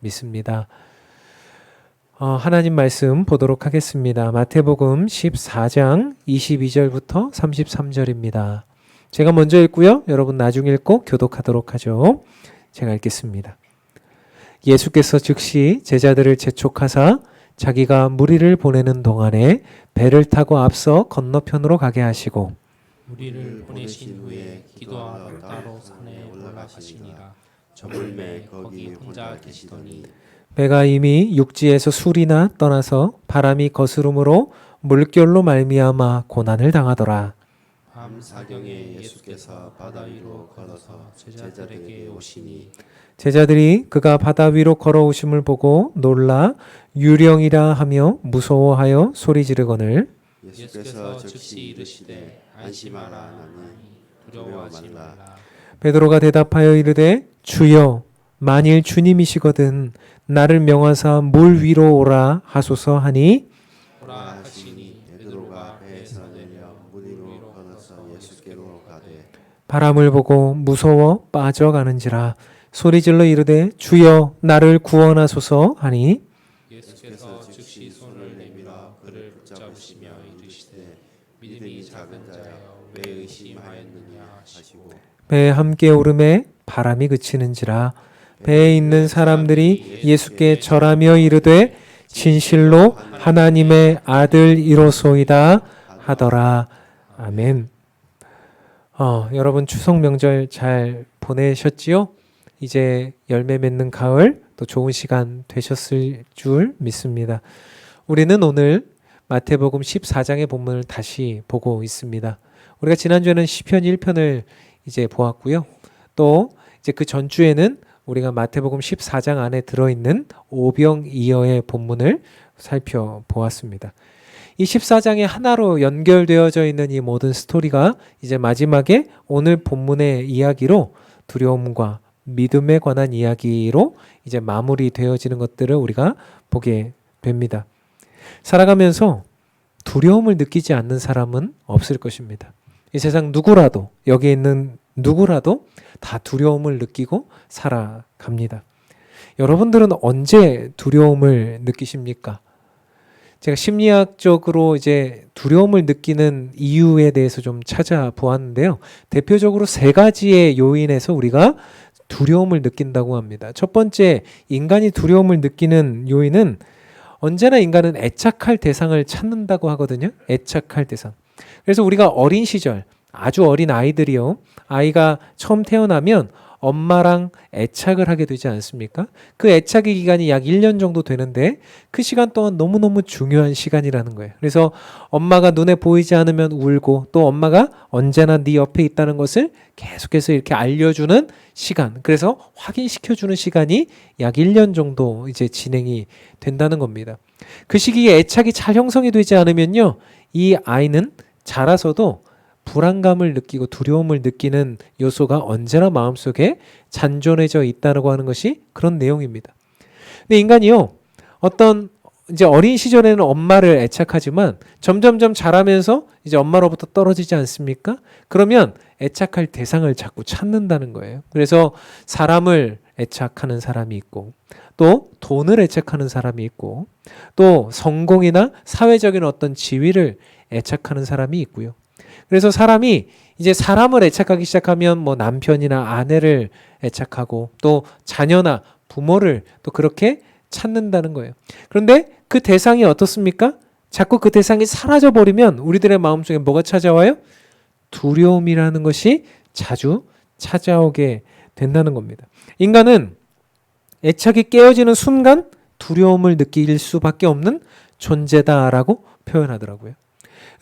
믿습니다. 하나님 말씀 보도록 하겠습니다. 마태복음 14장 22절부터 33절입니다. 제가 먼저 읽고요. 여러분 나중에 읽고 교독하도록 하죠. 제가 읽겠습니다. 예수께서 즉시 제자들을 재촉하사 자기가 무리를 보내는 동안에 배를 타고 앞서 건너편으로 가게 하시고 무리를 보내신 후에 기도하러 따로 산에 올라가시니라. 저물매 거기 혼자 계시더니 배가 이미 육지에서 술이나 떠나서 바람이 거스름으로 물결로 말미암아 고난을 당하더라. 밤 사경에 예수께서 바다 위로 걸어서 제자들에게 오시니 제자들이 그가 바다 위로 걸어오심을 보고 놀라 유령이라 하며 무서워하여 소리 지르거늘 예수께서 즉시 이르시되 안심하라 하니 두려워하지 말라. 베드로가 대답하여 이르되 주여 만일 주님이시거든 나를 명하사 물 위로 오라 하소서 하니 오라 하시니 베드로가 배에서 내려 물 위로 걸어서 예수께로 가되 바람을 보고 무서워 빠져가는지라 소리질러 이르되 주여 나를 구원하소서 하니 예수께서 즉시 손을 내밀어 그를 붙잡으시며 이르시되 믿음이 작은 자여 왜 의심하였느냐 하시고 배에 함께 오름에 바람이 그치는지라 배에 있는 사람들이 예수께 절하며 이르되 진실로 하나님의 아들이로소이다 하더라. 아멘. 여러분 추석 명절 잘 보내셨지요? 이제 열매 맺는 가을 또 좋은 시간 되셨을 줄 믿습니다. 우리는 오늘 마태복음 14장의 본문을 다시 보고 있습니다. 우리가 지난주에는 시편 1편을 이제 보았고요. 또 이제 그 전주에는 우리가 마태복음 14장 안에 들어있는 오병이어의 본문을 살펴보았습니다. 이 14장에 하나로 연결되어져 있는 이 모든 스토리가 이제 마지막에 오늘 본문의 이야기로 두려움과 믿음에 관한 이야기로 이제 마무리되어지는 것들을 우리가 보게 됩니다. 살아가면서 두려움을 느끼지 않는 사람은 없을 것입니다. 이 세상 누구라도 여기 있는 누구라도 다 두려움을 느끼고 살아갑니다. 여러분들은 언제 두려움을 느끼십니까? 제가 심리학적으로 이제 두려움을 느끼는 이유에 대해서 좀 찾아보았는데요. 대표적으로 세 가지의 요인에서 우리가 두려움을 느낀다고 합니다. 첫 번째, 인간이 두려움을 느끼는 요인은 언제나 인간은 애착할 대상을 찾는다고 하거든요. 애착할 대상. 그래서 우리가 어린 시절, 아주 어린 아이들이요. 아이가 처음 태어나면 엄마랑 애착을 하게 되지 않습니까? 그 애착의 기간이 약 1년 정도 되는데 그 시간 동안 너무너무 중요한 시간이라는 거예요. 그래서 엄마가 눈에 보이지 않으면 울고 또 엄마가 언제나 네 옆에 있다는 것을 계속해서 이렇게 알려주는 시간. 그래서 확인시켜주는 시간이 약 1년 정도 이제 진행이 된다는 겁니다. 그 시기에 애착이 잘 형성이 되지 않으면요. 이 아이는 자라서도 불안감을 느끼고 두려움을 느끼는 요소가 언제나 마음속에 잔존해져 있다고 하는 것이 그런 내용입니다. 근데 인간이요, 어떤 이제 어린 시절에는 엄마를 애착하지만 점점점 자라면서 이제 엄마로부터 떨어지지 않습니까? 그러면 애착할 대상을 자꾸 찾는다는 거예요. 그래서 사람을 애착하는 사람이 있고 또 돈을 애착하는 사람이 있고 또 성공이나 사회적인 어떤 지위를 애착하는 사람이 있고요. 그래서 사람이 이제 사람을 애착하기 시작하면 뭐 남편이나 아내를 애착하고 또 자녀나 부모를 또 그렇게 찾는다는 거예요. 그런데 그 대상이 어떻습니까? 자꾸 그 대상이 사라져버리면 우리들의 마음속에 뭐가 찾아와요? 두려움이라는 것이 자주 찾아오게 된다는 겁니다. 인간은 애착이 깨어지는 순간 두려움을 느낄 수밖에 없는 존재다라고 표현하더라고요.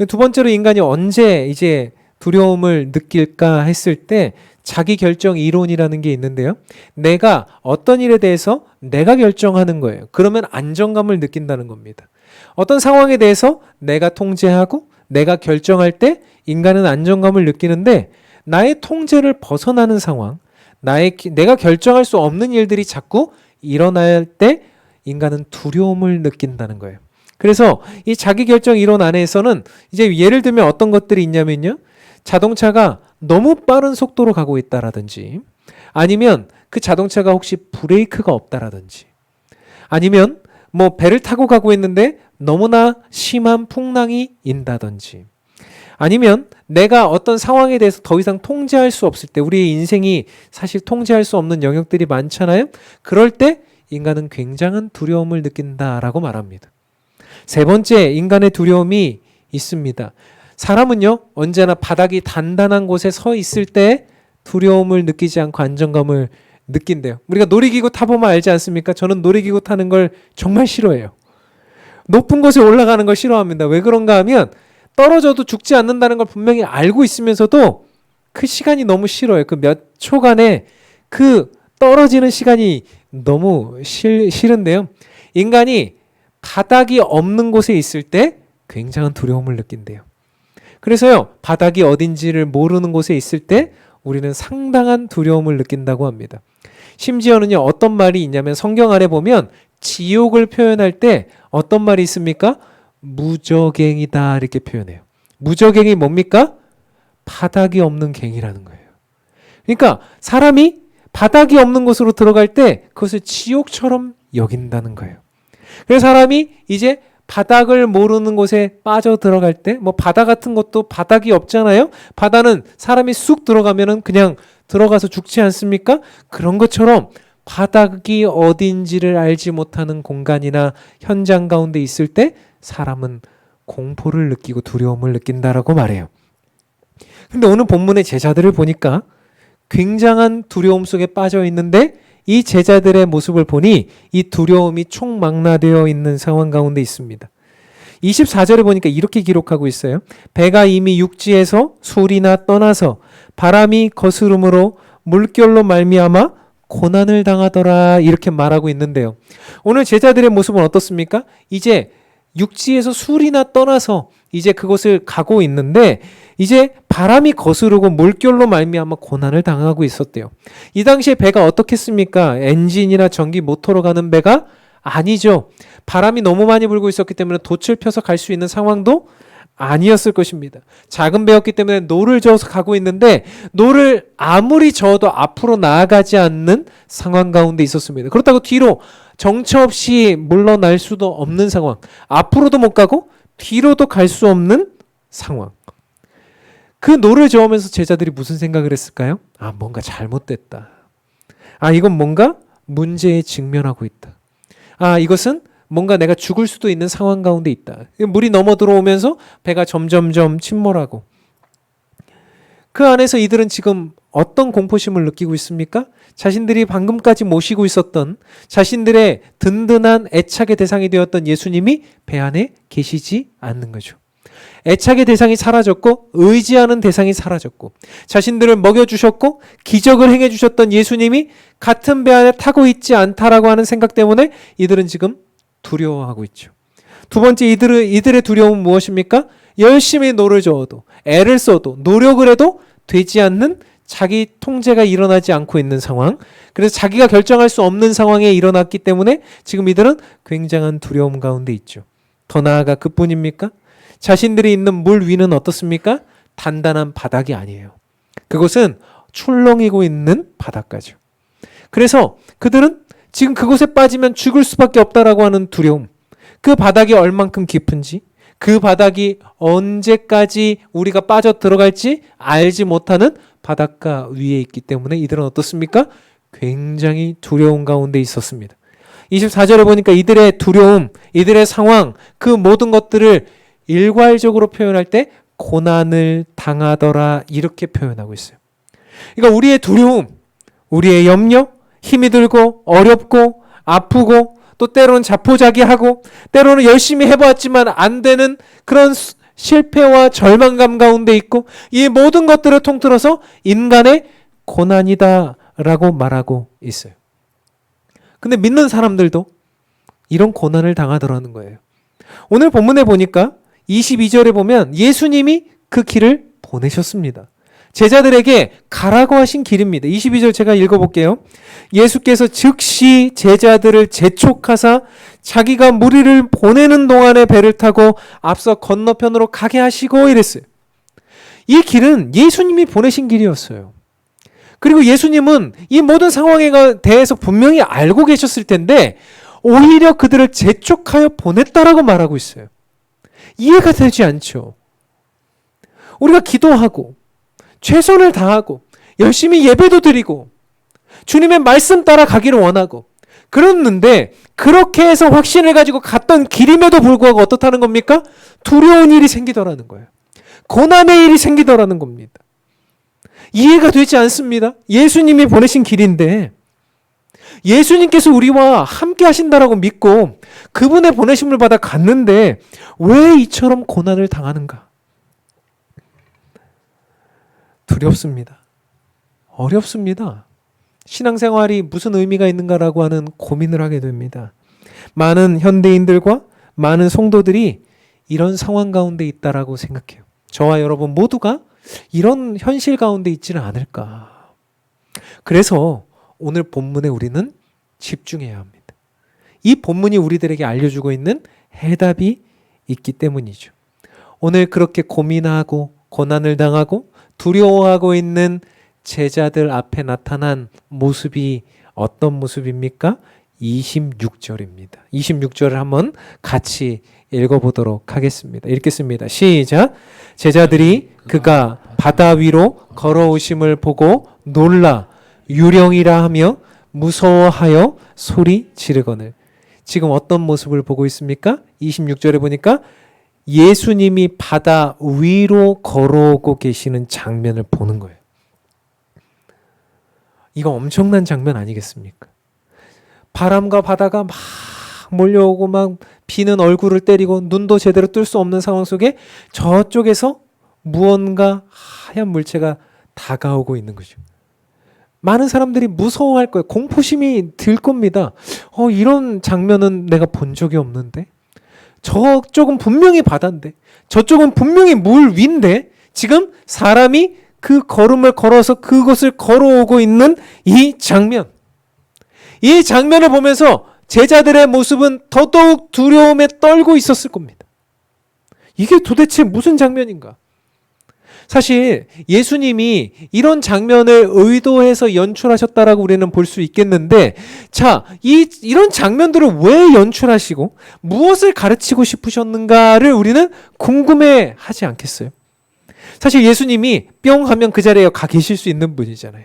두 번째로 인간이 언제 이제 두려움을 느낄까 했을 때 자기 결정 이론이라는 게 있는데요. 내가 어떤 일에 대해서 내가 결정하는 거예요. 그러면 안정감을 느낀다는 겁니다. 어떤 상황에 대해서 내가 통제하고 내가 결정할 때 인간은 안정감을 느끼는데 나의 통제를 벗어나는 상황, 내가 결정할 수 없는 일들이 자꾸 일어날 때 인간은 두려움을 느낀다는 거예요. 그래서 이 자기결정 이론 안에서는 이제 예를 들면 어떤 것들이 있냐면요. 자동차가 너무 빠른 속도로 가고 있다라든지 아니면 그 자동차가 혹시 브레이크가 없다라든지 아니면 뭐 배를 타고 가고 있는데 너무나 심한 풍랑이 인다든지, 아니면 내가 어떤 상황에 대해서 더 이상 통제할 수 없을 때, 우리의 인생이 사실 통제할 수 없는 영역들이 많잖아요. 그럴 때 인간은 굉장한 두려움을 느낀다라고 말합니다. 세 번째, 인간의 두려움이 있습니다. 사람은요, 언제나 바닥이 단단한 곳에 서 있을 때 두려움을 느끼지 않고 안정감을 느낀대요. 우리가 놀이기구 타보면 알지 않습니까? 저는 놀이기구 타는 걸 정말 싫어해요. 높은 곳에 올라가는 걸 싫어합니다. 왜 그런가 하면 떨어져도 죽지 않는다는 걸 분명히 알고 있으면서도 그 시간이 너무 싫어요. 그 몇 초간의 그 떨어지는 시간이 너무 싫은데요. 인간이 바닥이 없는 곳에 있을 때 굉장한 두려움을 느낀대요. 그래서요, 바닥이 어딘지를 모르는 곳에 있을 때 우리는 상당한 두려움을 느낀다고 합니다. 심지어는요, 어떤 말이 있냐면 성경 안에 보면 지옥을 표현할 때 어떤 말이 있습니까? 무저갱이다 이렇게 표현해요. 무저갱이 뭡니까? 바닥이 없는 갱이라는 거예요. 그러니까 사람이 바닥이 없는 곳으로 들어갈 때 그것을 지옥처럼 여긴다는 거예요. 그래서 사람이 이제 바닥을 모르는 곳에 빠져 들어갈 때, 뭐 바다 같은 것도 바닥이 없잖아요. 바다는 사람이 쑥 들어가면은 그냥 들어가서 죽지 않습니까? 그런 것처럼 바닥이 어딘지를 알지 못하는 공간이나 현장 가운데 있을 때 사람은 공포를 느끼고 두려움을 느낀다라고 말해요. 근데 오늘 본문의 제자들을 보니까 굉장한 두려움 속에 빠져 있는데, 이 제자들의 모습을 보니 이 두려움이 총망라되어 있는 상황 가운데 있습니다. 24절에 보니까 이렇게 기록하고 있어요. 배가 이미 육지에서 술이나 떠나서 바람이 거스름으로 물결로 말미암아 고난을 당하더라 이렇게 말하고 있는데요. 오늘 제자들의 모습은 어떻습니까? 이제 육지에서 술이나 떠나서 이제 그곳을 가고 있는데 이제 바람이 거스르고 물결로 말미암아 고난을 당하고 있었대요. 이 당시에 배가 어떻겠습니까? 엔진이나 전기 모터로 가는 배가 아니죠. 바람이 너무 많이 불고 있었기 때문에 돛을 펴서 갈 수 있는 상황도 아니었을 것입니다. 작은 배였기 때문에 노를 저어서 가고 있는데 노를 아무리 저어도 앞으로 나아가지 않는 상황 가운데 있었습니다. 그렇다고 뒤로 정처 없이 물러날 수도 없는 상황, 앞으로도 못 가고 뒤로도 갈 수 없는 상황. 그 노를 저으면서 제자들이 무슨 생각을 했을까요? 아, 뭔가 잘못됐다. 아, 이건 뭔가 문제에 직면하고 있다. 아, 이것은 뭔가 내가 죽을 수도 있는 상황 가운데 있다. 물이 넘어 들어오면서 배가 점점점 침몰하고, 그 안에서 이들은 지금 어떤 공포심을 느끼고 있습니까? 자신들이 방금까지 모시고 있었던 자신들의 든든한 애착의 대상이 되었던 예수님이 배 안에 계시지 않는 거죠. 애착의 대상이 사라졌고 의지하는 대상이 사라졌고 자신들을 먹여주셨고 기적을 행해주셨던 예수님이 같은 배 안에 타고 있지 않다라고 하는 생각 때문에 이들은 지금 두려워하고 있죠. 두 번째, 이들의 두려움은 무엇입니까? 열심히 노를 저어도 애를 써도 노력을 해도 되지 않는 자기 통제가 일어나지 않고 있는 상황, 그래서 자기가 결정할 수 없는 상황에 일어났기 때문에 지금 이들은 굉장한 두려움 가운데 있죠. 더 나아가 그뿐입니까? 자신들이 있는 물 위는 어떻습니까? 단단한 바닥이 아니에요. 그곳은 출렁이고 있는 바닷가죠. 그래서 그들은 지금 그곳에 빠지면 죽을 수밖에 없다라고 하는 두려움, 그 바닥이 얼만큼 깊은지, 그 바닥이 언제까지 우리가 빠져 들어갈지 알지 못하는 바닷가 위에 있기 때문에 이들은 어떻습니까? 굉장히 두려운 가운데 있었습니다. 24절에 보니까 이들의 두려움, 이들의 상황, 그 모든 것들을 일괄적으로 표현할 때 고난을 당하더라 이렇게 표현하고 있어요. 그러니까 우리의 두려움, 우리의 염려, 힘이 들고 어렵고 아프고 또 때로는 자포자기하고 때로는 열심히 해보았지만 안 되는 그런 실패와 절망감 가운데 있고, 이 모든 것들을 통틀어서 인간의 고난이다라고 말하고 있어요. 근데 믿는 사람들도 이런 고난을 당하더라는 거예요. 오늘 본문에 보니까 22절에 보면 예수님이 그 길을 보내셨습니다. 제자들에게 가라고 하신 길입니다. 22절 제가 읽어볼게요. 예수께서 즉시 제자들을 재촉하사 자기가 무리를 보내는 동안에 배를 타고 앞서 건너편으로 가게 하시고 이랬어요. 이 길은 예수님이 보내신 길이었어요. 그리고 예수님은 이 모든 상황에 대해서 분명히 알고 계셨을 텐데 오히려 그들을 재촉하여 보냈다라고 말하고 있어요. 이해가 되지 않죠. 우리가 기도하고 최선을 다하고 열심히 예배도 드리고 주님의 말씀 따라 가기를 원하고 그랬는데 그렇게 해서 확신을 가지고 갔던 길임에도 불구하고 어떻다는 겁니까? 두려운 일이 생기더라는 거예요. 고난의 일이 생기더라는 겁니다. 이해가 되지 않습니다. 예수님이 보내신 길인데 예수님께서 우리와 함께 하신다라고 믿고 그분의 보내심을 받아 갔는데 왜 이처럼 고난을 당하는가? 두렵습니다. 어렵습니다. 신앙생활이 무슨 의미가 있는가라고 하는 고민을 하게 됩니다. 많은 현대인들과 많은 성도들이 이런 상황 가운데 있다라고 생각해요. 저와 여러분 모두가 이런 현실 가운데 있지는 않을까. 그래서 오늘 본문에 우리는 집중해야 합니다. 이 본문이 우리들에게 알려주고 있는 해답이 있기 때문이죠. 오늘 그렇게 고민하고 고난을 당하고 두려워하고 있는 제자들 앞에 나타난 모습이 어떤 모습입니까? 26절입니다. 26절을 한번 같이 읽어보도록 하겠습니다. 읽겠습니다. 시작. 제자들이 그가 바다 위로 걸어오심을 보고 놀라 유령이라 하며 무서워하여 소리 지르거늘. 지금 어떤 모습을 보고 있습니까? 26절에 보니까 예수님이 바다 위로 걸어오고 계시는 장면을 보는 거예요. 이거 엄청난 장면 아니겠습니까? 바람과 바다가 막 몰려오고 막 비는 얼굴을 때리고 눈도 제대로 뜰 수 없는 상황 속에 저쪽에서 무언가 하얀 물체가 다가오고 있는 거죠. 많은 사람들이 무서워할 거예요. 공포심이 들 겁니다. 이런 장면은 내가 본 적이 없는데 저쪽은 분명히 바다인데 저쪽은 분명히 물 위인데 지금 사람이 그 걸음을 걸어서 그곳을 걸어오고 있는 이 장면. 이 장면을 보면서 제자들의 모습은 더더욱 두려움에 떨고 있었을 겁니다. 이게 도대체 무슨 장면인가? 사실 예수님이 이런 장면을 의도해서 연출하셨다라고 우리는 볼 수 있겠는데 자, 이런 장면들을 왜 연출하시고 무엇을 가르치고 싶으셨는가를 우리는 궁금해하지 않겠어요? 사실 예수님이 뿅 하면 그 자리에 가 계실 수 있는 분이잖아요.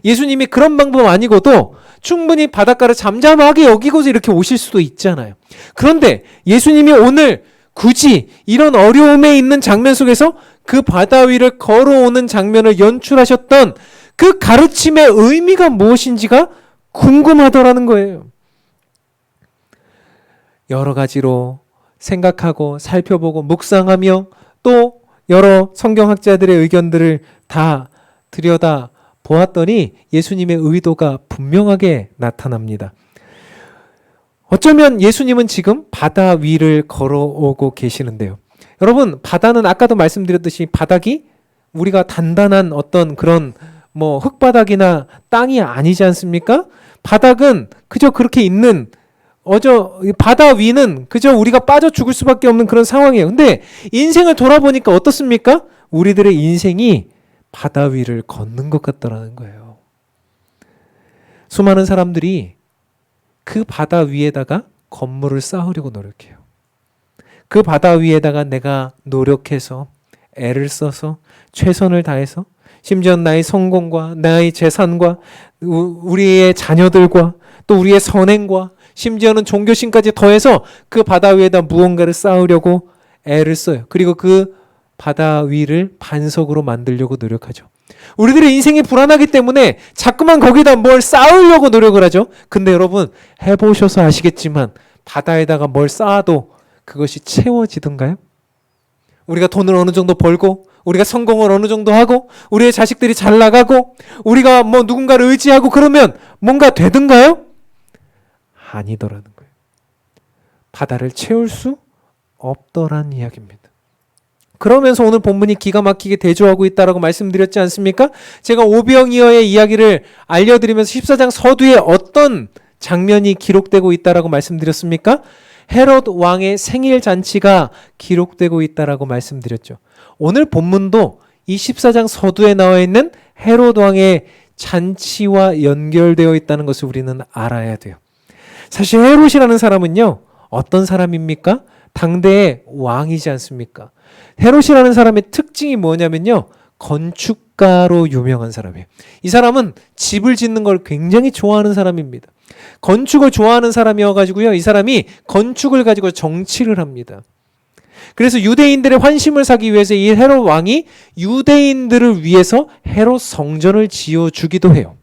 예수님이 그런 방법 아니고도 충분히 바닷가를 잠잠하게 여기고서 이렇게 오실 수도 있잖아요. 그런데 예수님이 오늘 굳이 이런 어려움에 있는 장면 속에서 그 바다 위를 걸어오는 장면을 연출하셨던 그 가르침의 의미가 무엇인지가 궁금하더라는 거예요. 여러 가지로 생각하고 살펴보고 묵상하며 또 여러 성경학자들의 의견들을 다 들여다 보았더니 예수님의 의도가 분명하게 나타납니다. 어쩌면 예수님은 지금 바다 위를 걸어오고 계시는데요. 여러분, 바다는 아까도 말씀드렸듯이 바닥이 우리가 단단한 어떤 그런 흙바닥이나 땅이 아니지 않습니까? 바닥은 그저 그렇게 있는 바다 위는 그저 우리가 빠져 죽을 수밖에 없는 그런 상황이에요. 근데 인생을 돌아보니까 어떻습니까? 우리들의 인생이 바다 위를 걷는 것 같더라는 거예요. 수많은 사람들이 그 바다 위에다가 건물을 쌓으려고 노력해요. 그 바다 위에다가 내가 노력해서 애를 써서 최선을 다해서 심지어 나의 성공과 나의 재산과 우리의 자녀들과 또 우리의 선행과 심지어는 종교심까지 더해서 그 바다 위에다 무언가를 쌓으려고 애를 써요. 그리고 그 바다 위를 반석으로 만들려고 노력하죠. 우리들의 인생이 불안하기 때문에 자꾸만 거기다 뭘 쌓으려고 노력을 하죠. 근데 여러분 해보셔서 아시겠지만 바다에다가 뭘 쌓아도 그것이 채워지던가요? 우리가 돈을 어느 정도 벌고 우리가 성공을 어느 정도 하고 우리의 자식들이 잘 나가고 우리가 누군가를 의지하고 그러면 뭔가 되던가요? 아니더라는 거예요. 바다를 채울 수 없더란 이야기입니다. 그러면서 오늘 본문이 기가 막히게 대조하고 있다라고 말씀드렸지 않습니까? 제가 오병이어의 이야기를 알려드리면서 14장 서두에 어떤 장면이 기록되고 있다라고 말씀드렸습니까? 헤롯 왕의 생일 잔치가 기록되고 있다라고 말씀드렸죠. 오늘 본문도 이 14장 서두에 나와 있는 헤롯 왕의 잔치와 연결되어 있다는 것을 우리는 알아야 돼요. 사실 헤롯이라는 사람은요, 어떤 사람입니까? 당대의 왕이지 않습니까? 헤롯이라는 사람의 특징이 뭐냐면요, 건축가로 유명한 사람이에요. 이 사람은 집을 짓는 걸 굉장히 좋아하는 사람입니다. 건축을 좋아하는 사람이어가지고요, 이 사람이 건축을 가지고 정치를 합니다. 그래서 유대인들의 환심을 사기 위해서 이 헤롯 왕이 유대인들을 위해서 헤롯 성전을 지어주기도 해요.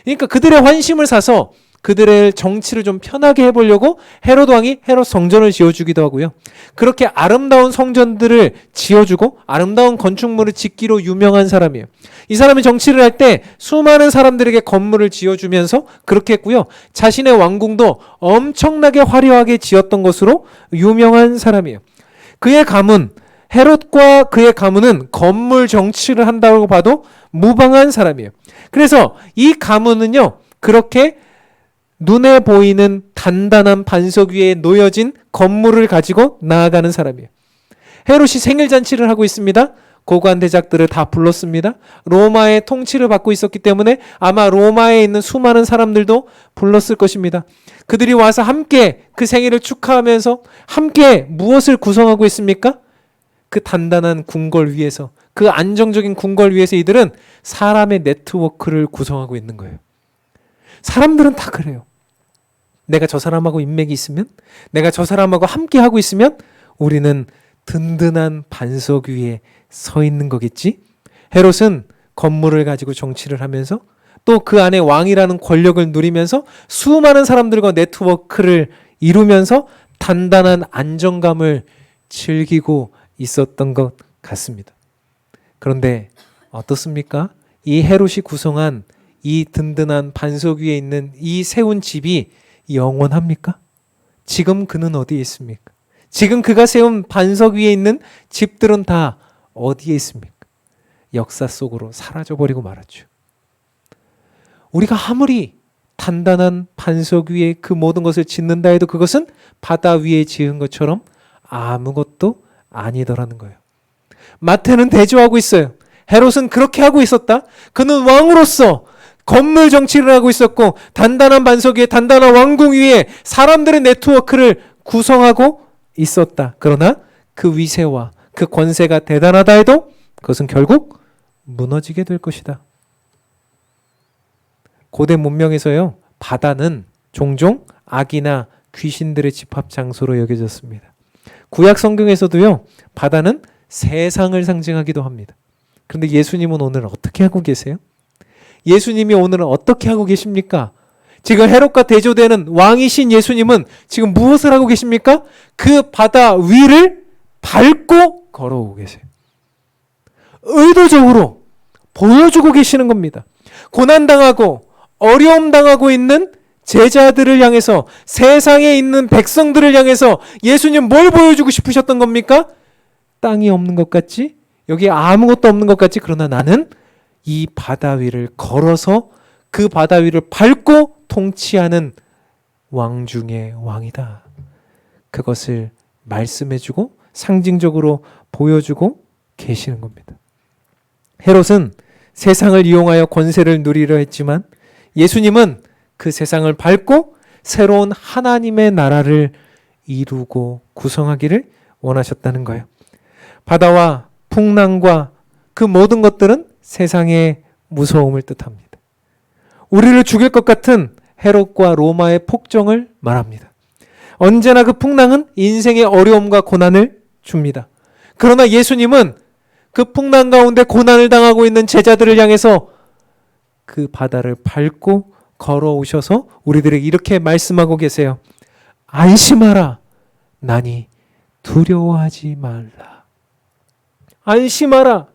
그러니까 그들의 환심을 사서 그들의 정치를 좀 편하게 해보려고 헤롯 왕이 헤롯 성전을 지어주기도 하고요. 그렇게 아름다운 성전들을 지어주고 아름다운 건축물을 짓기로 유명한 사람이에요. 이 사람이 정치를 할 때 수많은 사람들에게 건물을 지어주면서 그렇게 했고요. 자신의 왕궁도 엄청나게 화려하게 지었던 것으로 유명한 사람이에요. 그의 가문, 헤롯과 그의 가문은 건물 정치를 한다고 봐도 무방한 사람이에요. 그래서 이 가문은요, 그렇게 눈에 보이는 단단한 반석 위에 놓여진 건물을 가지고 나아가는 사람이에요. 헤롯이 생일잔치를 하고 있습니다. 고관 대작들을 다 불렀습니다. 로마의 통치를 받고 있었기 때문에 아마 로마에 있는 수많은 사람들도 불렀을 것입니다. 그들이 와서 함께 그 생일을 축하하면서 함께 무엇을 구성하고 있습니까? 그 단단한 궁궐 위에서, 그 안정적인 궁궐 위에서 이들은 사람의 네트워크를 구성하고 있는 거예요. 사람들은 다 그래요. 내가 저 사람하고 인맥이 있으면, 내가 저 사람하고 함께 하고 있으면 우리는 든든한 반석 위에 서 있는 거겠지? 헤롯은 건물을 가지고 정치를 하면서 또 그 안에 왕이라는 권력을 누리면서 수많은 사람들과 네트워크를 이루면서 단단한 안정감을 즐기고 있었던 것 같습니다. 그런데 어떻습니까? 이 헤롯이 구성한 이 든든한 반석 위에 있는 이 세운 집이 영원합니까? 지금 그는 어디에 있습니까? 지금 그가 세운 반석 위에 있는 집들은 다 어디에 있습니까? 역사 속으로 사라져버리고 말았죠. 우리가 아무리 단단한 반석 위에 그 모든 것을 짓는다 해도 그것은 바다 위에 지은 것처럼 아무것도 아니더라는 거예요. 마태는 대조하고 있어요. 헤롯은 그렇게 하고 있었다. 그는 왕으로서 건물 정치를 하고 있었고 단단한 반석 위에, 단단한 왕궁 위에 사람들의 네트워크를 구성하고 있었다. 그러나 그 위세와 그 권세가 대단하다 해도 그것은 결국 무너지게 될 것이다. 고대 문명에서요, 바다는 종종 악이나 귀신들의 집합 장소로 여겨졌습니다. 구약 성경에서도요, 바다는 세상을 상징하기도 합니다. 그런데 예수님은 오늘 어떻게 하고 계세요? 예수님이 오늘은 어떻게 하고 계십니까? 지금 헤롯과 대조되는 왕이신 예수님은 지금 무엇을 하고 계십니까? 그 바다 위를 밟고 걸어오고 계세요. 의도적으로 보여주고 계시는 겁니다. 고난당하고 어려움 당하고 있는 제자들을 향해서, 세상에 있는 백성들을 향해서 예수님 뭘 보여주고 싶으셨던 겁니까? 땅이 없는 것 같지? 여기 아무것도 없는 것 같지? 그러나 나는 이 바다 위를 걸어서 그 바다 위를 밟고 통치하는 왕 중의 왕이다. 그것을 말씀해주고 상징적으로 보여주고 계시는 겁니다. 헤롯은 세상을 이용하여 권세를 누리려 했지만 예수님은 그 세상을 밟고 새로운 하나님의 나라를 이루고 구성하기를 원하셨다는 거예요. 바다와 풍랑과 그 모든 것들은 세상의 무서움을 뜻합니다. 우리를 죽일 것 같은 헤롯과 로마의 폭정을 말합니다. 언제나 그 풍랑은 인생의 어려움과 고난을 줍니다. 그러나 예수님은 그 풍랑 가운데 고난을 당하고 있는 제자들을 향해서 그 바다를 밟고 걸어오셔서 우리들에게 이렇게 말씀하고 계세요. 안심하라. 나니 두려워하지 말라. 안심하라.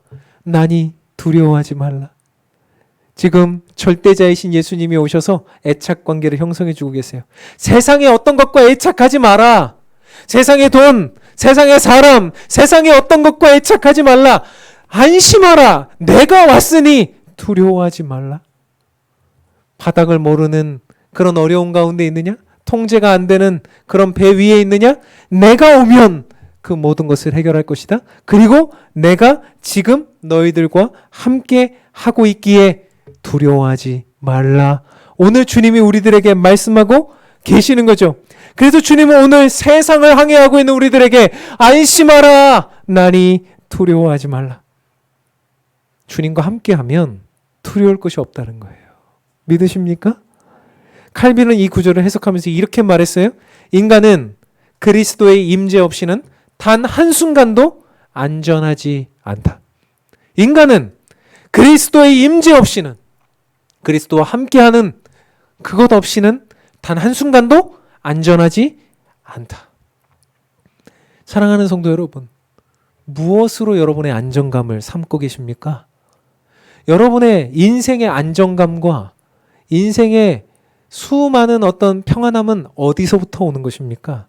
나니 두려워하지 말라. 지금 절대자이신 예수님이 오셔서 애착 관계를 형성해 주고 계세요. 세상의 어떤 것과 애착하지 마라. 세상의 돈, 세상의 사람, 세상의 어떤 것과 애착하지 말라. 안심하라. 내가 왔으니 두려워하지 말라. 바닥을 모르는 그런 어려운 가운데 있느냐? 통제가 안 되는 그런 배 위에 있느냐? 내가 오면 그 모든 것을 해결할 것이다. 그리고 내가 지금 너희들과 함께 하고 있기에 두려워하지 말라. 오늘 주님이 우리들에게 말씀하고 계시는 거죠. 그래서 주님은 오늘 세상을 항해하고 있는 우리들에게 안심하라 나니 두려워하지 말라. 주님과 함께하면 두려울 것이 없다는 거예요. 믿으십니까? 칼빈은 이 구절을 해석하면서 이렇게 말했어요. 인간은 그리스도의 임재 없이는 단 한순간도 안전하지 않다. 인간은 그리스도의 임재 없이는, 그리스도와 함께하는 그것 없이는 단 한순간도 안전하지 않다. 사랑하는 성도 여러분, 무엇으로 여러분의 안정감을 삼고 계십니까? 여러분의 인생의 안정감과 인생의 수많은 어떤 평안함은 어디서부터 오는 것입니까?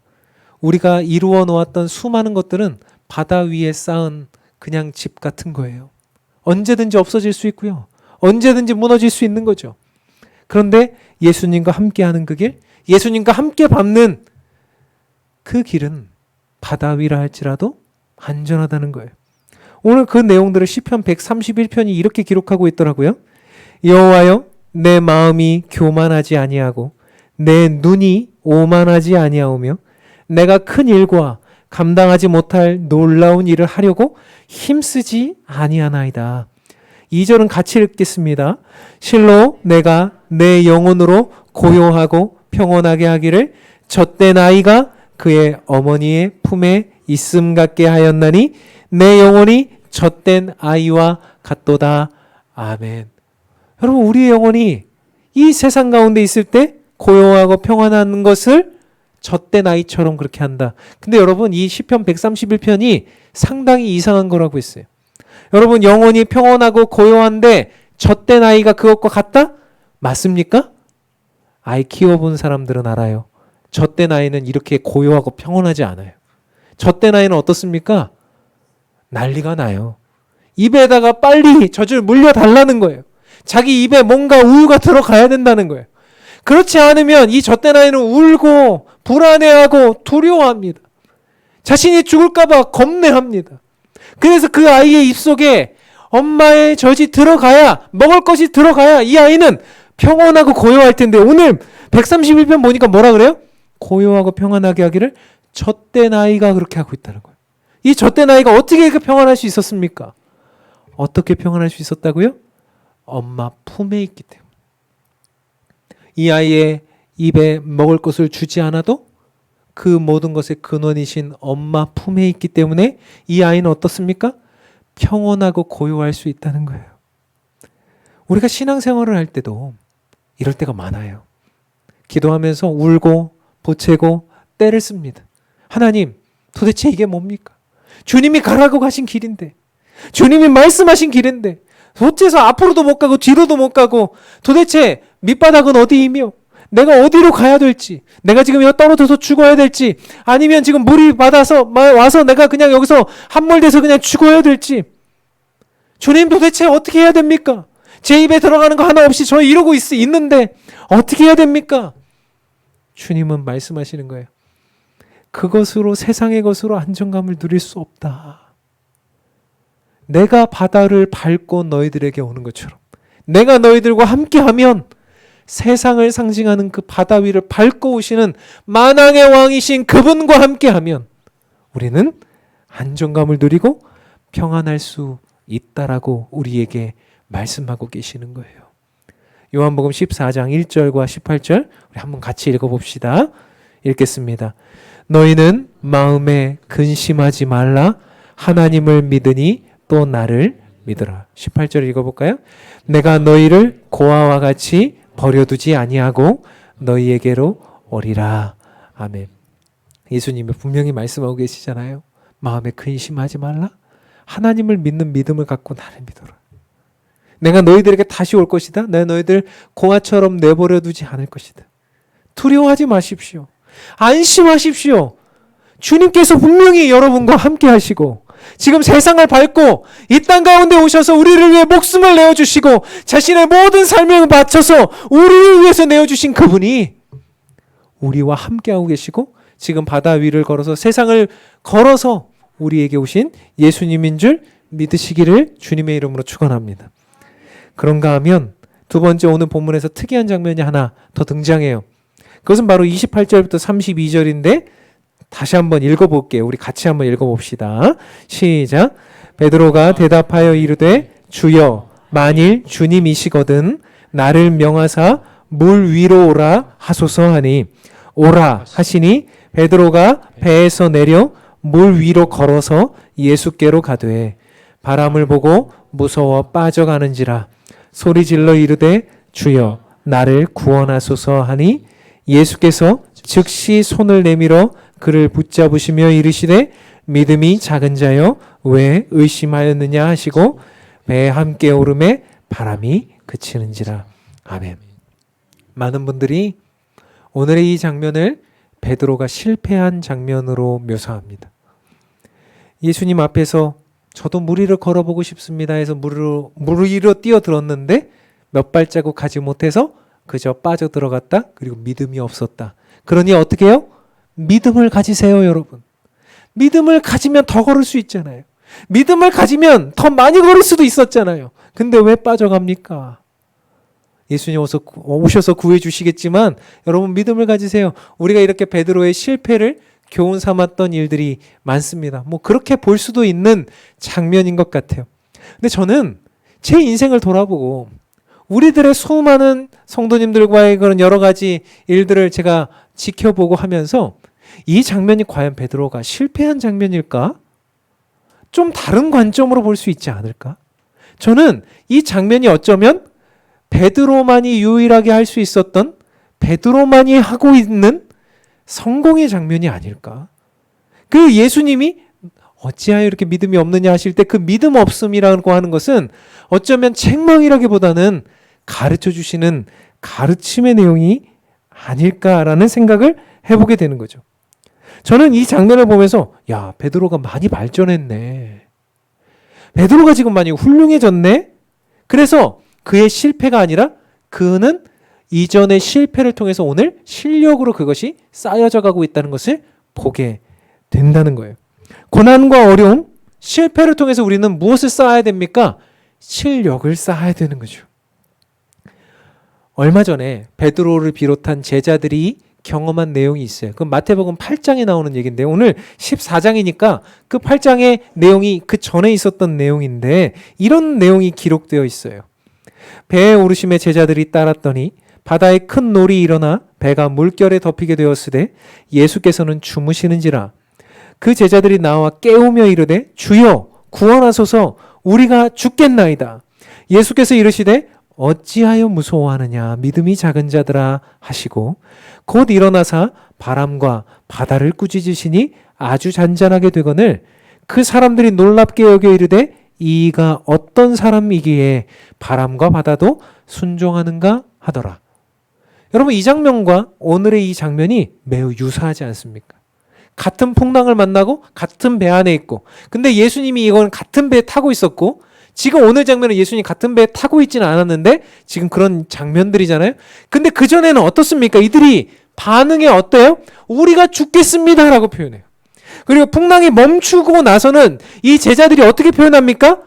우리가 이루어 놓았던 수많은 것들은 바다 위에 쌓은 그냥 집 같은 거예요. 언제든지 없어질 수 있고요. 언제든지 무너질 수 있는 거죠. 그런데 예수님과 함께하는 그 길, 예수님과 함께 밟는 그 길은 바다 위라 할지라도 안전하다는 거예요. 오늘 그 내용들을 시편 131편이 이렇게 기록하고 있더라고요. 여호와여, 내 마음이 교만하지 아니하고 내 눈이 오만하지 아니하오며 내가 큰 일과 감당하지 못할 놀라운 일을 하려고 힘쓰지 아니하나이다. 2절은 같이 읽겠습니다. 실로 내가 내 영혼으로 고요하고 평온하게 하기를 젖된 아이가 그의 어머니의 품에 있음 같게 하였나니 내 영혼이 젖된 아이와 같도다. 아멘. 여러분, 우리의 영혼이 이 세상 가운데 있을 때 고요하고 평안한 것을 젖된 아이처럼 그렇게 한다. 근데 여러분, 이 시편 131편이 상당히 이상한 거라고 했어요. 여러분, 영혼이 평온하고 고요한데 젖된 아이가 그것과 같다? 맞습니까? 아이 키워본 사람들은 알아요. 젖된 아이는 이렇게 고요하고 평온하지 않아요. 젖된 아이는 어떻습니까? 난리가 나요. 입에다가 빨리 젖을 물려달라는 거예요. 자기 입에 뭔가 우유가 들어가야 된다는 거예요. 그렇지 않으면 이 젖된 아이는 울고 불안해하고 두려워합니다. 자신이 죽을까봐 겁내합니다. 그래서 그 아이의 입속에 엄마의 젖이 들어가야, 먹을 것이 들어가야 이 아이는 평온하고 고요할 텐데, 오늘 131편 보니까 뭐라 그래요? 고요하고 평안하게 하기를 젖된 아이가 그렇게 하고 있다는 거예요. 이 젖된 아이가 어떻게 이렇게 평안할 수 있었습니까? 어떻게 평안할 수 있었다고요? 엄마 품에 있기 때문에. 이 아이의 입에 먹을 것을 주지 않아도 그 모든 것의 근원이신 엄마 품에 있기 때문에 이 아이는 어떻습니까? 평온하고 고요할 수 있다는 거예요. 우리가 신앙생활을 할 때도 이럴 때가 많아요. 기도하면서 울고 보채고 때를 씁니다. 하나님, 도대체 이게 뭡니까? 주님이 가라고 가신 길인데, 주님이 말씀하신 길인데 어째서 앞으로도 못 가고 뒤로도 못 가고, 도대체 밑바닥은 어디이며 내가 어디로 가야 될지, 내가 지금 여기 떨어져서 죽어야 될지, 아니면 지금 물이 받아서 와서 내가 그냥 여기서 함몰돼서 그냥 죽어야 될지, 주님 도대체 어떻게 해야 됩니까? 제 입에 들어가는 거 하나 없이 저 이러고 있는데 어떻게 해야 됩니까? 주님은 말씀하시는 거예요. 그것으로, 세상의 것으로 안정감을 누릴 수 없다. 내가 바다를 밟고 너희들에게 오는 것처럼, 내가 너희들과 함께하면 세상을 상징하는 그 바다 위를 밟고 오시는 만왕의 왕이신 그분과 함께하면 우리는 안정감을 누리고 평안할 수 있다라고 우리에게 말씀하고 계시는 거예요. 요한복음 14장 1절과 18절 우리 한번 같이 읽어봅시다. 읽겠습니다. 너희는 마음에 근심하지 말라. 하나님을 믿으니 또 나를 믿으라. 18절 읽어볼까요? 내가 너희를 고아와 같이 버려두지 아니하고 너희에게로 오리라. 아멘. 예수님이 분명히 말씀하고 계시잖아요. 마음에 근심하지 말라. 하나님을 믿는 믿음을 갖고 나를 믿어라. 내가 너희들에게 다시 올 것이다. 내가 너희들 고아처럼 내버려 두지 않을 것이다. 두려워하지 마십시오. 안심하십시오. 주님께서 분명히 여러분과 함께 하시고, 지금 세상을 밟고 이 땅 가운데 오셔서 우리를 위해 목숨을 내어주시고 자신의 모든 삶을 바쳐서 우리를 위해서 내어주신 그분이 우리와 함께하고 계시고, 지금 바다 위를 걸어서 세상을 걸어서 우리에게 오신 예수님인 줄 믿으시기를 주님의 이름으로 축원합니다. 그런가 하면 두 번째, 오늘 본문에서 특이한 장면이 하나 더 등장해요. 그것은 바로 28절부터 32절인데 다시 한번 읽어볼게요. 우리 같이 한번 읽어봅시다. 시작. 베드로가 대답하여 이르되 주여 만일 주님이시거든 나를 명하사 물 위로 오라 하소서 하니 오라 하시니 베드로가 배에서 내려 물 위로 걸어서 예수께로 가되 바람을 보고 무서워 빠져가는지라 소리질러 이르되 주여 나를 구원하소서 하니 예수께서 즉시 손을 내밀어 그를 붙잡으시며 이르시되 믿음이 작은 자여 왜 의심하였느냐 하시고 배에 함께 오름에 바람이 그치는지라. 아멘. 많은 분들이 오늘의 이 장면을 베드로가 실패한 장면으로 묘사합니다. 예수님 앞에서 저도 물 위를 걸어보고 싶습니다 해서 물 위로 뛰어들었는데 몇 발자국 가지 못해서 그저 빠져들어갔다. 그리고 믿음이 없었다. 그러니 어떻게 해요? 믿음을 가지세요, 여러분. 믿음을 가지면 더 걸을 수 있잖아요. 믿음을 가지면 더 많이 걸을 수도 있었잖아요. 근데 왜 빠져갑니까? 예수님 오셔서 구해 주시겠지만 여러분 믿음을 가지세요. 우리가 이렇게 베드로의 실패를 교훈 삼았던 일들이 많습니다. 뭐 그렇게 볼 수도 있는 장면인 것 같아요. 근데 저는 제 인생을 돌아보고 우리들의 수많은 성도님들과의 그런 여러 가지 일들을 제가 지켜보고 하면서 이 장면이 과연 베드로가 실패한 장면일까? 좀 다른 관점으로 볼 수 있지 않을까? 저는 이 장면이 어쩌면 베드로만이 유일하게 할 수 있었던 베드로만이 하고 있는 성공의 장면이 아닐까? 그 예수님이 어찌하여 이렇게 믿음이 없느냐 하실 때 그 믿음 없음이라고 하는 것은 어쩌면 책망이라기보다는 가르쳐 주시는 가르침의 내용이 아닐까라는 생각을 해보게 되는 거죠. 저는 이 장면을 보면서 야, 베드로가 많이 발전했네. 베드로가 지금 많이 훌륭해졌네. 그래서 그의 실패가 아니라 그는 이전의 실패를 통해서 오늘 실력으로 그것이 쌓여져 가고 있다는 것을 보게 된다는 거예요. 고난과 어려움, 실패를 통해서 우리는 무엇을 쌓아야 됩니까? 실력을 쌓아야 되는 거죠. 얼마 전에 베드로를 비롯한 제자들이 경험한 내용이 있어요. 그 마태복음 8장에 나오는 얘기인데 오늘 14장이니까 그 8장의 내용이 그 전에 있었던 내용인데 이런 내용이 기록되어 있어요. 배에 오르심에 제자들이 따랐더니 바다에 큰 놀이 일어나 배가 물결에 덮이게 되었으되 예수께서는 주무시는지라. 그 제자들이 나와 깨우며 이르되 주여 구원하소서 우리가 죽겠나이다. 예수께서 이르시되 어찌하여 무서워하느냐 믿음이 작은 자들아 하시고 곧 일어나사 바람과 바다를 꾸짖으시니 아주 잔잔하게 되거늘 그 사람들이 놀랍게 여겨 이르되 이가 어떤 사람이기에 바람과 바다도 순종하는가 하더라. 여러분 이 장면과 오늘의 이 장면이 매우 유사하지 않습니까? 같은 풍랑을 만나고 같은 배 안에 있고 근데 예수님이 이건 같은 배에 타고 있었고 지금 오늘 장면은 예수님이 같은 배에 타고 있지는 않았는데 지금 그런 장면들이잖아요. 근데 그전에는 어떻습니까? 이들이 반응이 어때요? 우리가 죽겠습니다 라고 표현해요. 그리고 풍랑이 멈추고 나서는 이 제자들이 어떻게 표현합니까?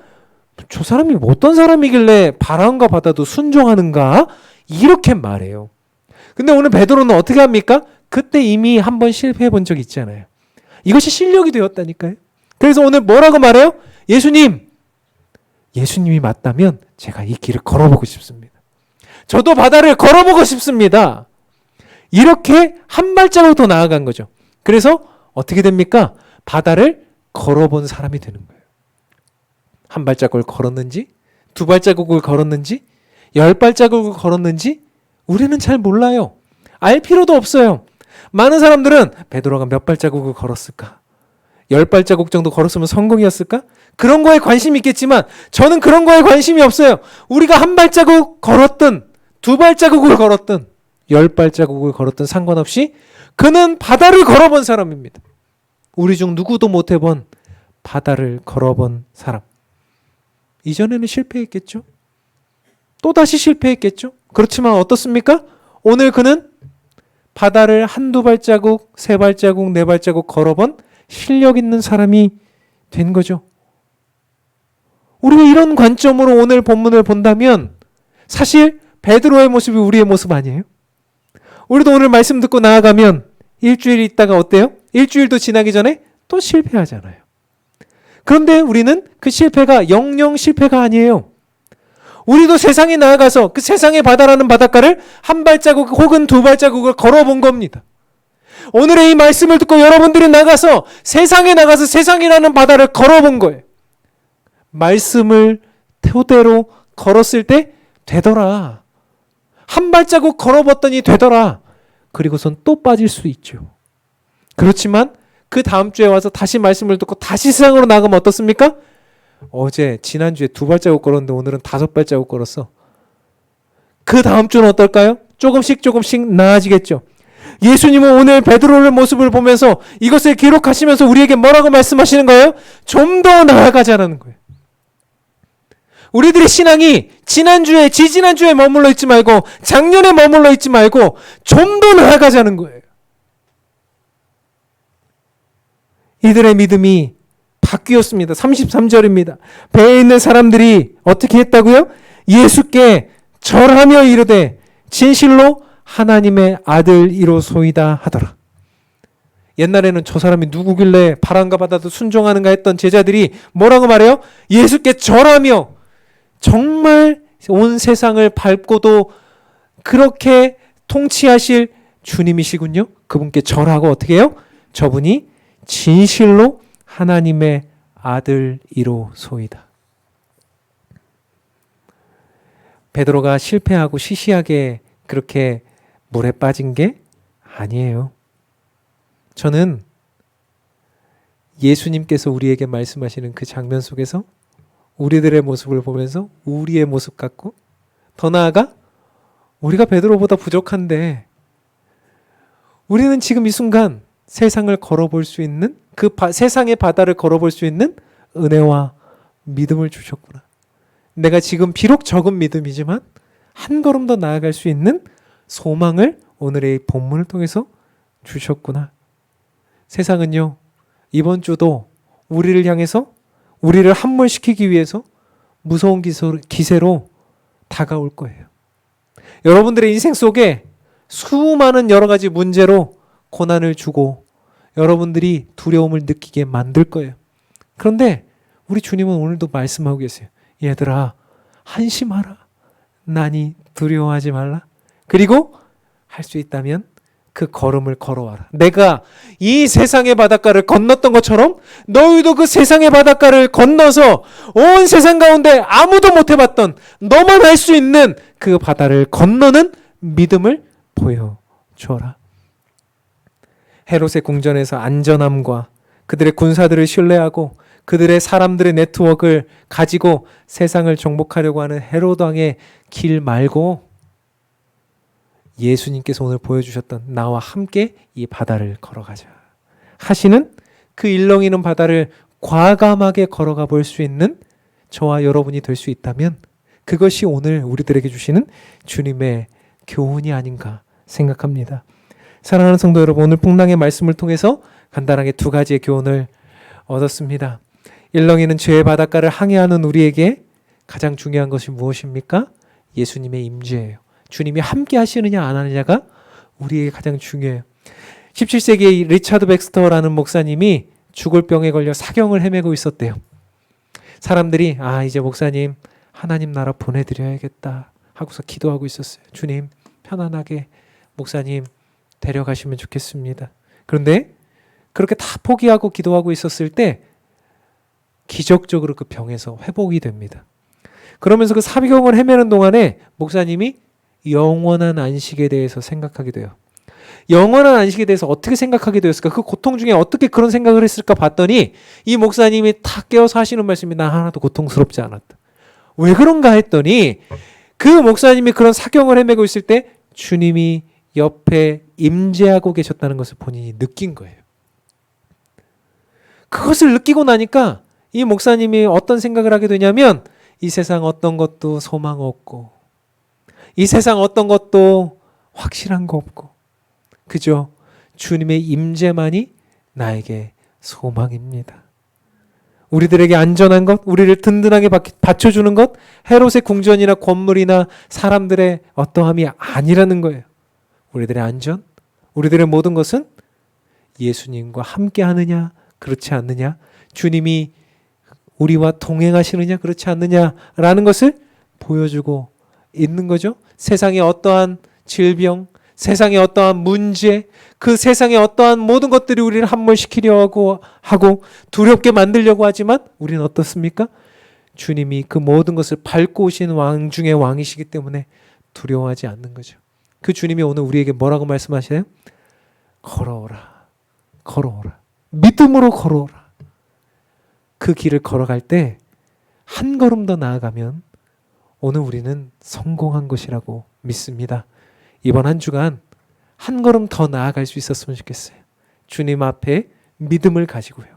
저 사람이 어떤 사람이길래 바람과 바다도 순종하는가? 이렇게 말해요. 근데 오늘 베드로는 어떻게 합니까? 그때 이미 한번 실패해 본 적 있잖아요. 이것이 실력이 되었다니까요. 그래서 오늘 뭐라고 말해요? 예수님이 맞다면 제가 이 길을 걸어보고 싶습니다. 저도 바다를 걸어보고 싶습니다. 이렇게 한 발자국 더 나아간 거죠. 그래서 어떻게 됩니까? 바다를 걸어본 사람이 되는 거예요. 한 발자국을 걸었는지, 두 발자국을 걸었는지, 10발자국을 걸었는지 우리는 잘 몰라요. 알 필요도 없어요. 많은 사람들은 베드로가 몇 발자국을 걸었을까? 10발자국 정도 걸었으면 성공이었을까? 그런 거에 관심이 있겠지만 저는 그런 거에 관심이 없어요. 우리가 한 발자국 걸었든 두 발자국을 걸었든 10발자국을 걸었든 상관없이 그는 바다를 걸어본 사람입니다. 우리 중 누구도 못 해본 바다를 걸어본 사람. 이전에는 실패했겠죠? 또다시 실패했겠죠? 그렇지만 어떻습니까? 오늘 그는 바다를 한두 발자국, 세 발자국, 네 발자국 걸어본 실력 있는 사람이 된 거죠. 우리가 이런 관점으로 오늘 본문을 본다면 사실 베드로의 모습이 우리의 모습 아니에요? 우리도 오늘 말씀 듣고 나아가면 일주일 있다가 어때요? 일주일도 지나기 전에 또 실패하잖아요. 그런데 우리는 그 실패가 영영 실패가 아니에요. 우리도 세상에 나아가서 그 세상의 바다라는 바닷가를 한 발자국 혹은 두 발자국을 걸어본 겁니다. 오늘의 이 말씀을 듣고 여러분들이 나가서 세상에 나가서 세상이라는 바다를 걸어본 거예요. 말씀을 토대로 걸었을 때 되더라. 한 발자국 걸어봤더니 되더라. 그리고선 또 빠질 수 있죠. 그렇지만 그 다음 주에 와서 다시 말씀을 듣고 다시 세상으로 나가면 어떻습니까? 지난주에 두 발자국 걸었는데 오늘은 다섯 발자국 걸었어. 그 다음 주는 어떨까요? 조금씩 나아지겠죠. 예수님은 오늘 베드로의 모습을 보면서 이것을 기록하시면서 우리에게 뭐라고 말씀하시는 거예요? 좀 더 나아가자라는 거예요. 우리들의 신앙이 지난주에, 지지난주에 머물러 있지 말고 작년에 머물러 있지 말고 좀 더 나아가자는 거예요. 이들의 믿음이 바뀌었습니다. 33절입니다. 배에 있는 사람들이 어떻게 했다고요? 예수께 절하며 이르되 진실로 하나님의 아들이로소이다 하더라. 옛날에는 저 사람이 누구길래 바람과 바다도 순종하는가 했던 제자들이 뭐라고 말해요? 예수께 절하며, 정말 온 세상을 밟고도 그렇게 통치하실 주님이시군요. 그분께 절하고 어떻게 해요? 저분이 진실로 하나님의 아들이로소이다. 베드로가 실패하고 시시하게 그렇게 물에 빠진 게 아니에요. 저는 예수님께서 우리에게 말씀하시는 그 장면 속에서 우리들의 모습을 보면서 우리의 모습 같고, 더 나아가 우리가 베드로보다 부족한데 우리는 지금 이 순간 세상을 걸어볼 수 있는, 세상의 바다를 걸어볼 수 있는 은혜와 믿음을 주셨구나. 내가 지금 비록 적은 믿음이지만 한 걸음 더 나아갈 수 있는 소망을 오늘의 본문을 통해서 주셨구나. 세상은요, 이번 주도 우리를 향해서, 우리를 함몰시키기 위해서 무서운 기세로 다가올 거예요. 여러분들의 인생 속에 수많은 여러 가지 문제로 고난을 주고 여러분들이 두려움을 느끼게 만들 거예요. 그런데 우리 주님은 오늘도 말씀하고 계세요. 얘들아, 한심하라. 나니 두려워하지 말라. 그리고 할 수 있다면 그 걸음을 걸어와라. 내가 이 세상의 바닷가를 건넜던 것처럼 너희도 그 세상의 바닷가를 건너서 온 세상 가운데 아무도 못 해봤던, 너만 할 수 있는 그 바다를 건너는 믿음을 보여줘라. 헤롯의 궁전에서 안전함과 그들의 군사들을 신뢰하고 그들의 사람들의 네트워크를 가지고 세상을 정복하려고 하는 헤롯 왕의 길 말고 예수님께서 오늘 보여주셨던 나와 함께 이 바다를 걸어가자 하시는 그 일렁이는 바다를 과감하게 걸어가 볼 수 있는 저와 여러분이 될 수 있다면 그것이 오늘 우리들에게 주시는 주님의 교훈이 아닌가 생각합니다. 사랑하는 성도 여러분, 오늘 풍랑의 말씀을 통해서 간단하게 두 가지의 교훈을 얻었습니다. 일렁이는 죄의 바닷가를 항해하는 우리에게 가장 중요한 것이 무엇입니까? 예수님의 임재예요. 주님이 함께 하시느냐 안 하느냐가 우리에게 가장 중요해요. 17세기의 리차드 백스터라는 목사님이 죽을 병에 걸려 사경을 헤매고 있었대요. 사람들이 이제 목사님 하나님 나라 보내드려야겠다 하고서 기도하고 있었어요. 주님 편안하게 목사님 데려가시면 좋겠습니다. 그런데 그렇게 다 포기하고 기도하고 있었을 때 기적적으로 그 병에서 회복이 됩니다. 그러면서 그 사경을 헤매는 동안에 목사님이 영원한 안식에 대해서 생각하게 돼요. 영원한 안식에 대해서 어떻게 생각하게 되었을까? 그 고통 중에 어떻게 그런 생각을 했을까 봤더니 이 목사님이 탁 깨어서 하시는 말씀이 나 하나도 고통스럽지 않았다. 왜 그런가 했더니 그 목사님이 그런 사경을 헤매고 있을 때 주님이 옆에 임재하고 계셨다는 것을 본인이 느낀 거예요. 그것을 느끼고 나니까 이 목사님이 어떤 생각을 하게 되냐면 이 세상 어떤 것도 소망 없고 이 세상 어떤 것도 확실한 거 없고 그저 주님의 임재만이 나에게 소망입니다. 우리들에게 안전한 것, 우리를 든든하게 받쳐주는 것, 헤롯의 궁전이나 건물이나 사람들의 어떠함이 아니라는 거예요. 우리들의 안전, 우리들의 모든 것은 예수님과 함께 하느냐, 그렇지 않느냐, 주님이 우리와 동행하시느냐, 그렇지 않느냐라는 것을 보여주고 있는 거죠. 세상의 어떠한 질병, 세상의 어떠한 문제, 그 세상의 어떠한 모든 것들이 우리를 함몰시키려고 하고 두렵게 만들려고 하지만 우리는 어떻습니까? 주님이 그 모든 것을 밟고 오신 왕 중의 왕이시기 때문에 두려워하지 않는 거죠. 그 주님이 오늘 우리에게 뭐라고 말씀하세요? 걸어오라. 걸어오라. 믿음으로 걸어오라. 그 길을 걸어갈 때 한 걸음 더 나아가면 오늘 우리는 성공한 것이라고 믿습니다. 이번 한 주간 한 걸음 더 나아갈 수 있었으면 좋겠어요. 주님 앞에 믿음을 가지고요.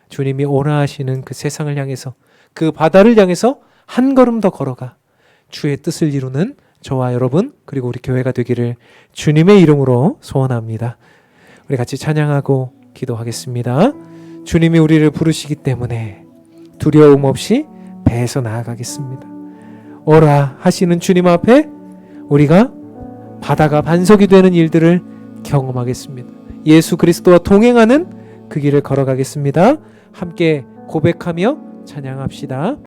주님이 오라 하시는 그 세상을 향해서, 그 바다를 향해서 한 걸음 더 걸어가 주의 뜻을 이루는 저와 여러분, 그리고 우리 교회가 되기를 주님의 이름으로 소원합니다. 우리 같이 찬양하고 기도하겠습니다. 주님이 우리를 부르시기 때문에 두려움 없이 배에서 나아가겠습니다. 오라 하시는 주님 앞에 우리가 바다가 반석이 되는 일들을 경험하겠습니다. 예수 그리스도와 동행하는 그 길을 걸어가겠습니다. 함께 고백하며 찬양합시다.